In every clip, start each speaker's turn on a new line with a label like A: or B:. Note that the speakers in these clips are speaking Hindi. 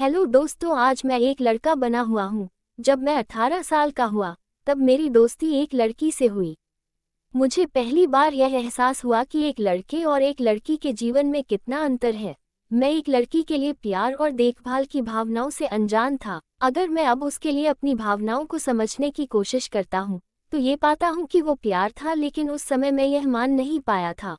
A: हेलो दोस्तों, आज मैं एक लड़का बना हुआ हूँ। जब मैं 18 साल का हुआ तब मेरी दोस्ती एक लड़की से हुई। मुझे पहली बार यह एहसास हुआ कि एक लड़के और एक लड़की के जीवन में कितना अंतर है। मैं एक लड़की के लिए प्यार और देखभाल की भावनाओं से अनजान था। अगर मैं अब उसके लिए अपनी भावनाओं को समझने की कोशिश करता हूँ तो ये पाता हूँ कि वो प्यार था, लेकिन उस समय मैं यह मान नहीं पाया था।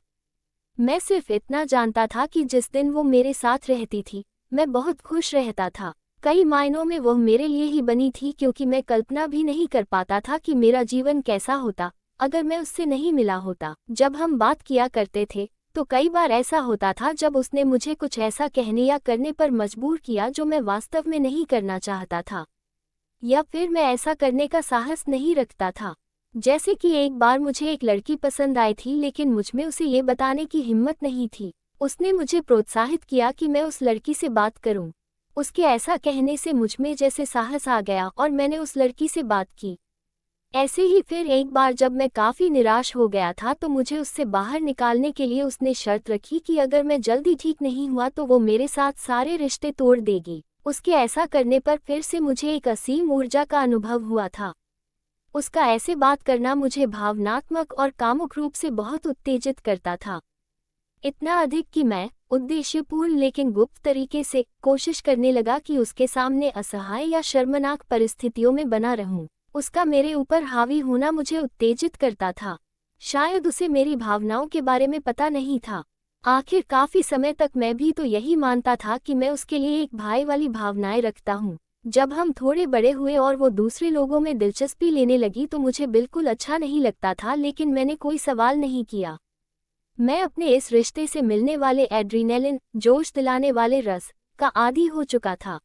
A: मैं सिर्फ इतना जानता था कि जिस दिन वो मेरे साथ रहती थी मैं बहुत खुश रहता था। कई मायनों में वो मेरे लिए ही बनी थी, क्योंकि मैं कल्पना भी नहीं कर पाता था कि मेरा जीवन कैसा होता अगर मैं उससे नहीं मिला होता। जब हम बात किया करते थे तो कई बार ऐसा होता था जब उसने मुझे कुछ ऐसा कहने या करने पर मजबूर किया जो मैं वास्तव में नहीं करना चाहता था, या फिर मैं ऐसा करने का साहस नहीं रखता था। जैसे कि एक बार मुझे एक लड़की पसंद आई थी, लेकिन मुझमें उसे ये बताने की हिम्मत नहीं थी। उसने मुझे प्रोत्साहित किया कि मैं उस लड़की से बात करूं। उसके ऐसा कहने से मुझमें जैसे साहस आ गया और मैंने उस लड़की से बात की। ऐसे ही फिर एक बार जब मैं काफ़ी निराश हो गया था तो मुझे उससे बाहर निकालने के लिए उसने शर्त रखी कि अगर मैं जल्दी ठीक नहीं हुआ तो वो मेरे साथ सारे रिश्ते तोड़ देगी। उसके ऐसा करने पर फिर से मुझे एक असीम ऊर्जा का अनुभव हुआ था। उसका ऐसे बात करना मुझे भावनात्मक और कामुक रूप से बहुत उत्तेजित करता था। इतना अधिक कि मैं उद्देश्यपूर्ण लेकिन गुप्त तरीके से कोशिश करने लगा कि उसके सामने असहाय या शर्मनाक परिस्थितियों में बना रहूं। उसका मेरे ऊपर हावी होना मुझे उत्तेजित करता था। शायद उसे मेरी भावनाओं के बारे में पता नहीं था। आखिर काफी समय तक मैं भी तो यही मानता था कि मैं उसके लिए एक भाई वाली भावनाएं रखता हूँ। जब हम थोड़े बड़े हुए और वो दूसरे लोगों में दिलचस्पी लेने लगी तो मुझे बिल्कुल अच्छा नहीं लगता था, लेकिन मैंने कोई सवाल नहीं किया। मैं अपने इस रिश्ते से मिलने वाले एड्रीनलिन, जोश दिलाने वाले रस का आदी हो चुका था।